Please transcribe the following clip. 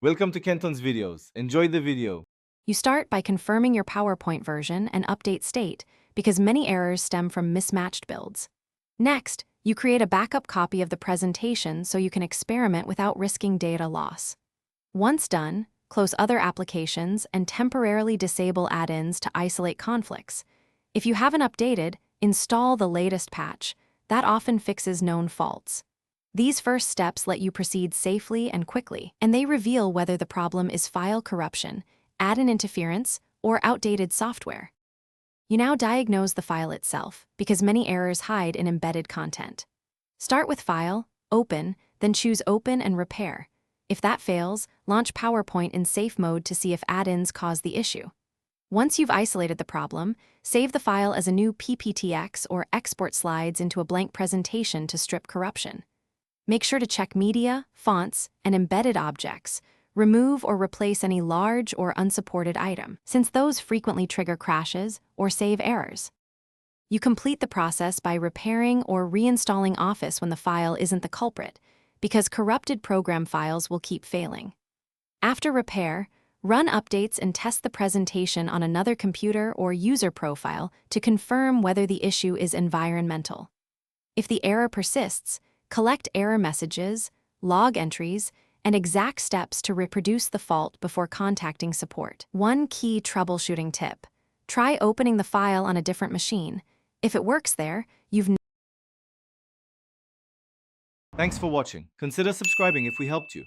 Welcome to Kenton's videos. Enjoy the video. You start by confirming your PowerPoint version and update state, because many errors stem from mismatched builds. Next, you create a backup copy of the presentation so you can experiment without risking data loss. Once done, close other applications and temporarily disable add-ins to isolate conflicts. If you haven't updated, install the latest patch. That often fixes known faults. These first steps let you proceed safely and quickly, and they reveal whether the problem is file corruption, add-in interference, or outdated software. You now diagnose the file itself, because many errors hide in embedded content. Start with File, Open, then choose Open and Repair. If that fails, launch PowerPoint in safe mode to see if add-ins cause the issue. Once you've isolated the problem, save the file as a new PPTX or export slides into a blank presentation to strip corruption. Make sure to check media, fonts, and embedded objects. Remove or replace any large or unsupported item, since those frequently trigger crashes or save errors. You complete the process by repairing or reinstalling Office when the file isn't the culprit, because corrupted program files will keep failing. After repair, run updates and test the presentation on another computer or user profile to confirm whether the issue is environmental. If the error persists, collect error messages, log entries, and exact steps to reproduce the fault before contacting support. One key troubleshooting tip: try opening the file on a different machine. If it works there, you've... Thanks for watching. Consider subscribing if we helped you.